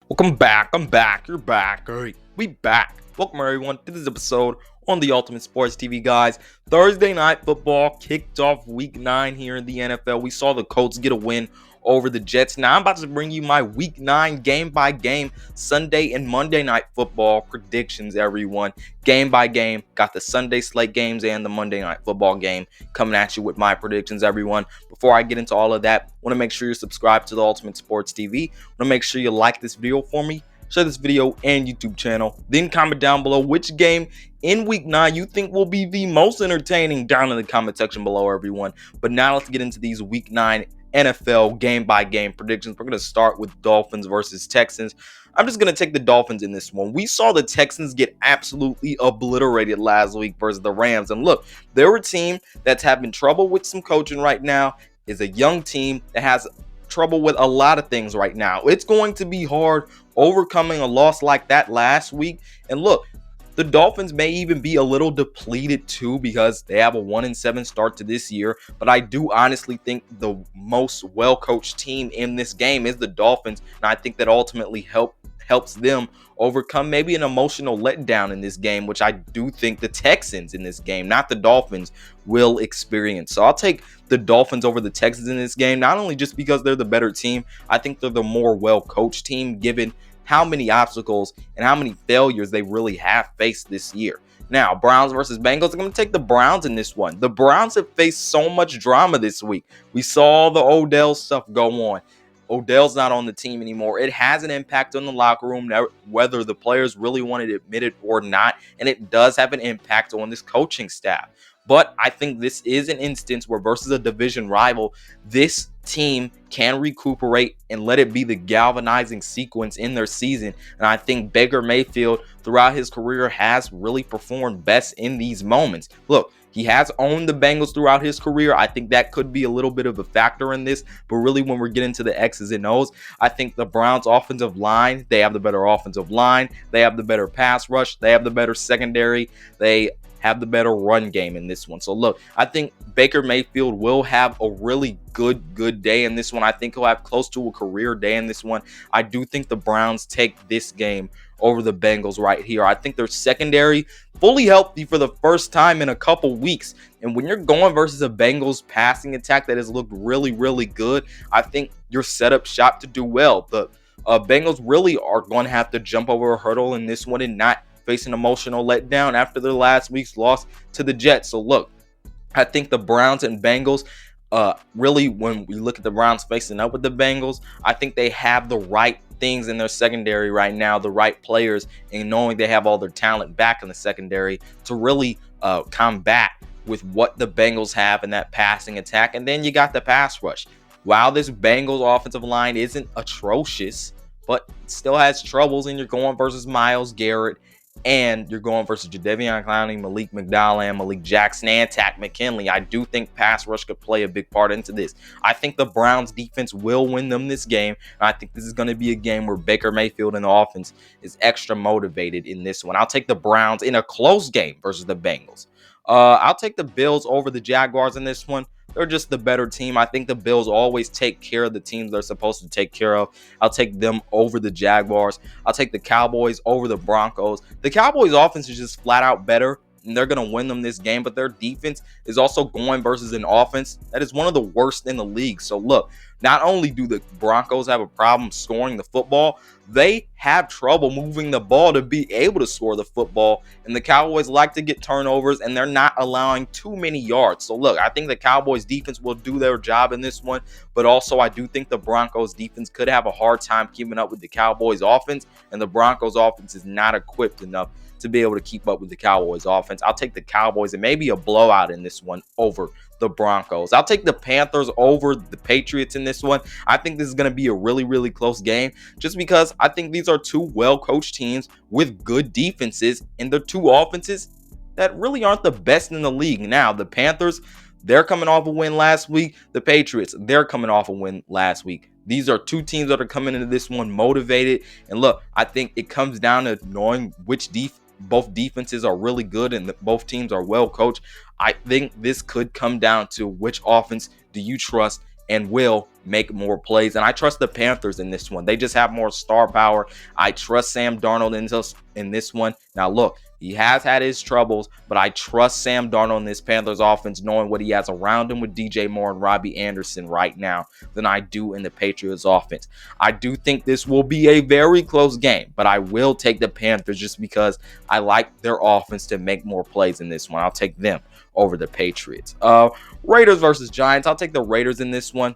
Welcome back. I'm back. You're back. All right, we back. Welcome everyone to this episode on the Ultimate Sports TV, guys. Thursday night football kicked off week 9 here in the NFL. We saw the Colts get a win over the Jets. Now I'm about to bring you my week 9 game by game Sunday and Monday night football predictions, everyone. Game by game. Got the Sunday slate games and the Monday night football game coming at you with my predictions, everyone. Before I get into all of that, want to make sure you're subscribed to the Ultimate Sports TV. Want to make sure you like this video for me, share this video and YouTube channel, then comment down below which game in week 9 you think will be the most entertaining down in the comment section below, everyone. But now let's get into these week 9 NFL game by game predictions. We're going to start with Dolphins versus Texans. I'm just going to take the Dolphins in this one. We saw the Texans get absolutely obliterated last week versus the Rams. And look, they're a team that's having trouble with some coaching right now, is a young team that has trouble with a lot of things right now. It's going to be hard overcoming a loss like that last week. And look, the Dolphins may even be a little depleted too because they have a 1-7 start to this year. But I do honestly think the most well-coached team in this game is the Dolphins. And I think that ultimately helps them overcome maybe an emotional letdown in this game, which I do think the Texans in this game, not the Dolphins, will experience. So I'll take the Dolphins over the Texans in this game, not only just because they're the better team, I think they're the more well-coached team given how many obstacles and how many failures they really have faced this year. Now, Browns versus Bengals, I'm going to take the Browns in this one. The Browns have faced so much drama this week. We saw the Odell stuff go on. Odell's not on the team anymore. It has an impact on the locker room, whether the players really want to admit it or not, and it does have an impact on this coaching staff. But I think this is an instance where versus a division rival, this team can recuperate and let it be the galvanizing sequence in their season. And I think Baker Mayfield throughout his career has really performed best in these moments. Look, he has owned the Bengals throughout his career. I think that could be a little bit of a factor in this. But really, when we're getting to the X's and O's, I think the Browns' offensive line, they have the better offensive line. They have the better pass rush. They have the better secondary. They have the better run game in this one. So look, I think Baker Mayfield will have a really good day in this one. I think he'll have close to a career day in this one. I do think the Browns take this game over the Bengals right here. I think their secondary fully healthy for the first time in a couple weeks. And when you're going versus a Bengals passing attack that has looked really good, I think you're set up shop to do well. The Bengals really are going to have to jump over a hurdle in this one and not face an emotional letdown after their last week's loss to the Jets. So look, I think the Browns and Bengals, really when we look at the Browns facing up with the Bengals, I think they have the right things in their secondary right now, the right players, and knowing they have all their talent back in the secondary to really combat with what the Bengals have in that passing attack. And then you got the pass rush. While this Bengals offensive line isn't atrocious, but it still has troubles, and you're going versus Myles Garrett, and you're going versus Jadeveon Clowney, Malik McDowell, and Malik Jackson, and Takk McKinley. I do think pass rush could play a big part into this. I think the Browns defense will win them this game. I think this is going to be a game where Baker Mayfield and the offense is extra motivated in this one. I'll take the Browns in a close game versus the Bengals. I'll take the Bills over the Jaguars in this one. They're just the better team. I think the Bills always take care of the teams they're supposed to take care of. I'll take them over the Jaguars. I'll take the Cowboys over the Broncos. The Cowboys offense is just flat out better, and they're going to win them this game. But their defense is also going versus an offense that is one of the worst in the league. So look, not only do the Broncos have a problem scoring the football, they have trouble moving the ball to be able to score the football. And the Cowboys like to get turnovers, and they're not allowing too many yards. So look, I think the Cowboys defense will do their job in this one. But also, I do think the Broncos defense could have a hard time keeping up with the Cowboys offense. And the Broncos offense is not equipped enough to be able to keep up with the Cowboys offense. I'll take the Cowboys and maybe a blowout in this one over the Broncos. I'll take the Panthers over the Patriots in this one. I think this is going to be a really close game just because I think these are two well-coached teams with good defenses, and they're two offenses that really aren't the best in the league. Now, the Panthers, they're coming off a win last week. The Patriots, they're coming off a win last week. These are two teams that are coming into this one motivated. And look, I think it comes down to knowing which both defenses are really good and both teams are well coached. I think this could come down to which offense do you trust and will make more plays. And I trust the Panthers in this one. They just have more star power. I trust Sam Darnold in this one. Now, look, he has had his troubles, but I trust Sam Darnold in this Panthers offense, knowing what he has around him with DJ Moore and Robbie Anderson right now than I do in the Patriots offense. I do think this will be a very close game, but I will take the Panthers just because I like their offense to make more plays in this one. I'll take them over the Patriots. Raiders versus Giants. I'll take the Raiders in this one.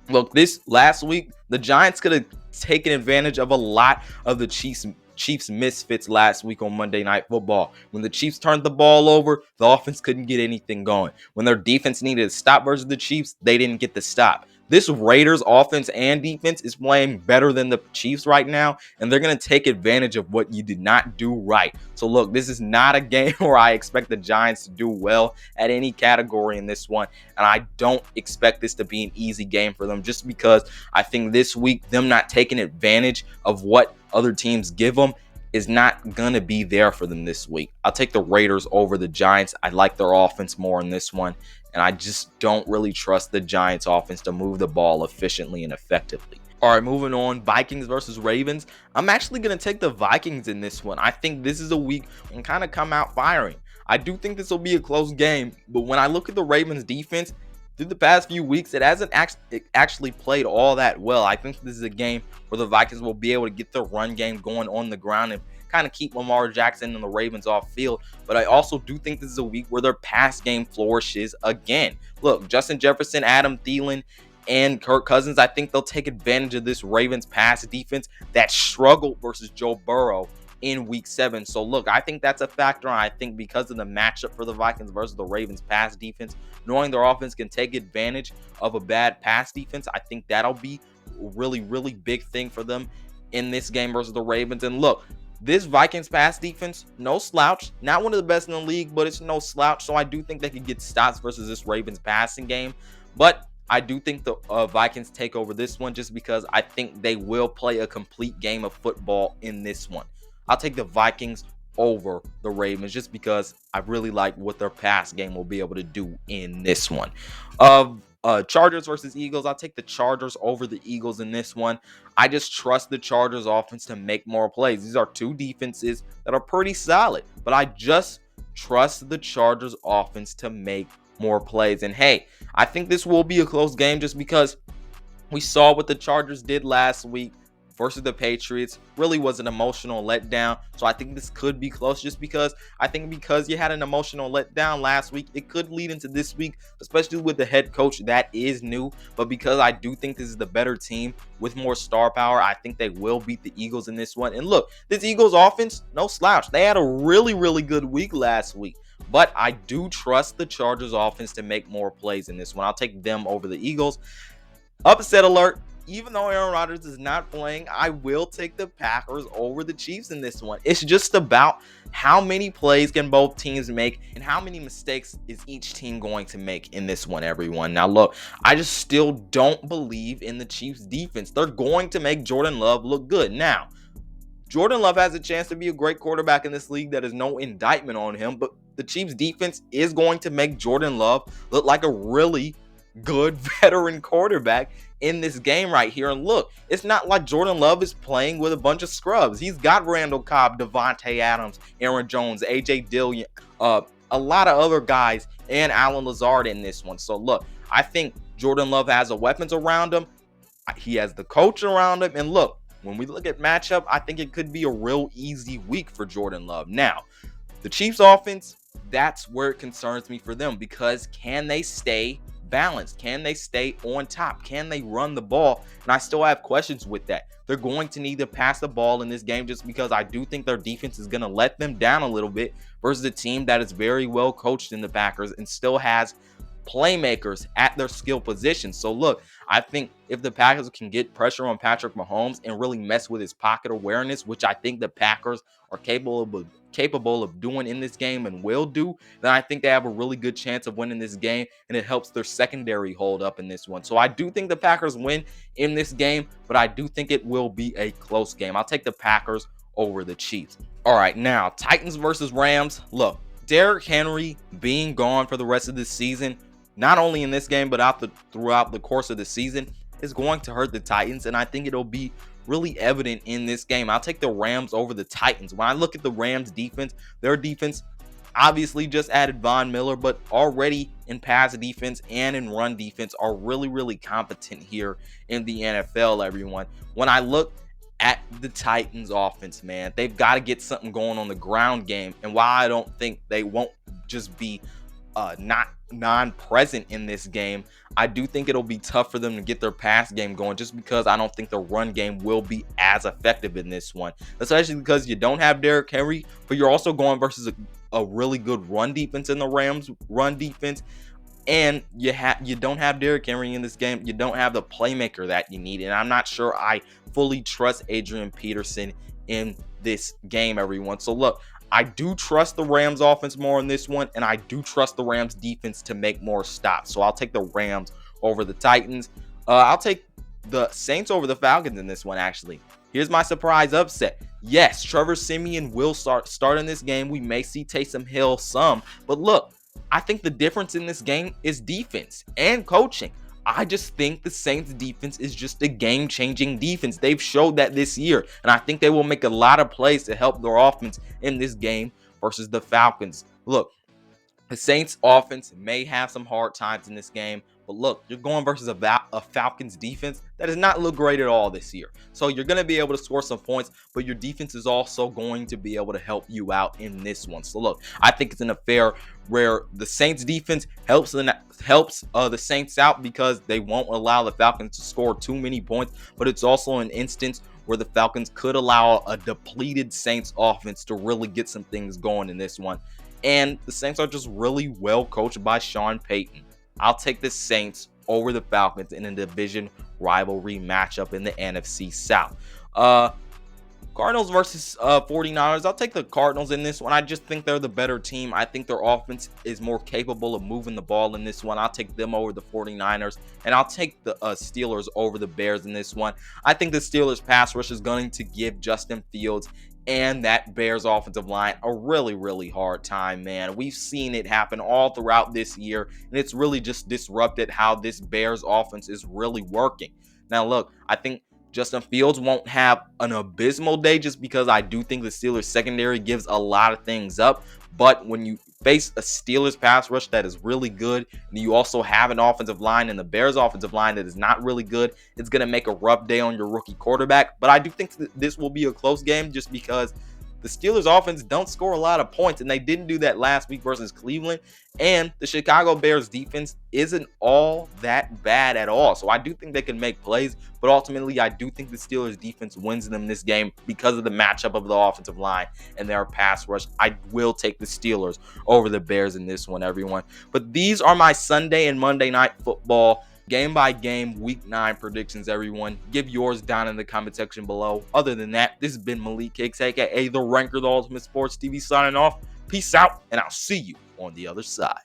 Look, this last week, the Giants could have taken advantage of a lot of the Chiefs misfits last week on Monday Night Football. When the Chiefs turned the ball over, the offense couldn't get anything going. When their defense needed a stop versus the Chiefs, they didn't get the stop. This Raiders offense and defense is playing better than the Chiefs right now, and they're going to take advantage of what you did not do right. So look, this is not a game where I expect the Giants to do well at any category in this one, and I don't expect this to be an easy game for them just because I think this week them not taking advantage of what other teams give them is not going to be there for them this week. I'll take the Raiders over the Giants. I like their offense more in this one, and I just don't really trust the Giants offense to move the ball efficiently and effectively. All right, moving on, Vikings versus Ravens. I'm actually going to take the Vikings in this one. I think this is a week and kind of come out firing. I do think this will be a close game, but when I look at the Ravens defense, through the past few weeks, it hasn't actually played all that well. I think this is a game where the Vikings will be able to get their run game going on the ground and kind of keep Lamar Jackson and the Ravens off field. But I also do think this is a week where their pass game flourishes again. Look, Justin Jefferson, Adam Thielen, and Kirk Cousins, I think they'll take advantage of this Ravens pass defense that struggled versus Joe Burrow in week 7. So look, I think that's a factor. I think because of the matchup for the Vikings versus the Ravens pass defense, knowing their offense can take advantage of a bad pass defense, I think that'll be a really, really big thing for them in this game versus the Ravens. And look, this Vikings pass defense, no slouch, not one of the best in the league, but it's no slouch. So I do think they could get stops versus this Ravens passing game. But I do think the Vikings take over this one just because I think they will play a complete game of football in this one. I'll take the Vikings over the Ravens just because I really like what their pass game will be able to do in this one. Chargers versus Eagles. I'll take the Chargers over the Eagles in this one. I just trust the Chargers offense to make more plays. These are two defenses that are pretty solid, but I just trust the Chargers offense to make more plays. And hey, I think this will be a close game just because we saw what the Chargers did last week versus the Patriots. Really was an emotional letdown. So I think this could be close just because I think because you had an emotional letdown last week, it could lead into this week, especially with the head coach that is new. But because I do think this is the better team with more star power, I think they will beat the Eagles in this one. And look, this Eagles offense, no slouch. They had a really, really good week last week. But I do trust the Chargers offense to make more plays in this one. I'll take them over the Eagles. Upset alert. Even though Aaron Rodgers is not playing, I will take the Packers over the Chiefs in this one. It's just about how many plays can both teams make and how many mistakes is each team going to make in this one, everyone. Now, look, I just still don't believe in the Chiefs defense. They're going to make Jordan Love look good. Now, Jordan Love has a chance to be a great quarterback in this league. That is no indictment on him, but the Chiefs defense is going to make Jordan Love look like a really good veteran quarterback in this game right here. And look, it's not like Jordan Love is playing with a bunch of scrubs. He's got Randall Cobb, Devontae Adams, Aaron Jones, AJ Dillon, a lot of other guys, and Alan Lazard in this one. So look, I think Jordan Love has the weapons around him. He has the coach around him. And look, when we look at matchup, I think it could be a real easy week for Jordan Love. Now, the Chiefs offense, that's where it concerns me for them, because can they stay balanced? Can they stay on top? Can they run the ball? And I still have questions with that. They're going to need to pass the ball in this game just because I do think their defense is going to let them down a little bit versus a team that is very well coached in the Packers and still has playmakers at their skill positions. So look, I think if the Packers can get pressure on Patrick Mahomes and really mess with his pocket awareness, which I think the Packers are capable of doing in this game and will do, then I think they have a really good chance of winning this game, and it helps their secondary hold up in this one. So I do think the Packers win in this game, but I do think it will be a close game. I'll take the Packers over the Chiefs. All right, now Titans versus Rams. Look, Derrick Henry being gone for the rest of this season not only in this game, but throughout the course of the season, is going to hurt the Titans. And I think it'll be really evident in this game. I'll take the Rams over the Titans. When I look at the Rams defense, their defense obviously just added Von Miller, but already in pass defense and in run defense are really, really competent here in the NFL, everyone. When I look at the Titans offense, man, they've got to get something going on the ground game. And while I don't think they won't just be not non-present in this game, I do think it'll be tough for them to get their pass game going, just because I don't think the run game will be as effective in this one, especially because you don't have Derrick Henry, but you're also going versus a really good run defense in the Rams run defense. And you don't have Derrick Henry in this game. You don't have the playmaker that you need. And I'm not sure I fully trust Adrian Peterson in this game, everyone. So look, I do trust the Rams offense more in this one, and I do trust the Rams defense to make more stops. So I'll take the Rams over the Titans. I'll take the Saints over the Falcons in this one, actually. Here's my surprise upset. Yes, Trevor Siemian will start in this game. We may see Taysom Hill some, but look, I think the difference in this game is defense and coaching. I just think the Saints defense is just a game-changing defense. They've showed that this year, and I think they will make a lot of plays to help their offense in this game versus the Falcons. Look, the Saints offense may have some hard times in this game, but look, you're going versus a Falcons defense that does not look great at all this year. So you're going to be able to score some points, but your defense is also going to be able to help you out in this one. So look, I think it's an affair where the Saints defense helps the Saints out because they won't allow the Falcons to score too many points, but it's also an instance where the Falcons could allow a depleted Saints offense to really get some things going in this one. And the Saints are just really well coached by Sean Payton. I'll take the Saints over the Falcons in a division rivalry matchup in the NFC South. Cardinals versus 49ers. I'll take the Cardinals in this one. I just think they're the better team. I think their offense is more capable of moving the ball in this one. I'll take them over the 49ers, and I'll take the Steelers over the Bears in this one. I think the Steelers pass rush is going to give Justin Fields and that Bears offensive line a really, really hard time, man. We've seen it happen all throughout this year, and it's really just disrupted how this Bears offense is really working. Now, look, I think Justin Fields won't have an abysmal day just because I do think the Steelers secondary gives a lot of things up. But when you face a Steelers pass rush that is really good, and you also have an offensive line and the Bears offensive line that is not really good, it's going to make a rough day on your rookie quarterback. But I do think that this will be a close game just because the Steelers offense don't score a lot of points, and they didn't do that last week versus Cleveland. And the Chicago Bears defense isn't all that bad at all. So I do think they can make plays, but ultimately I do think the Steelers defense wins them this game because of the matchup of the offensive line and their pass rush. I will take the Steelers over the Bears in this one, everyone. But these are my Sunday and Monday Night Football game by game week 9 predictions, everyone. Give yours down in the comment section below. Other than that, this has been Malik Hicks, aka The Ranker, the Ultimate Sports TV, signing off. Peace out, and I'll see you on the other side.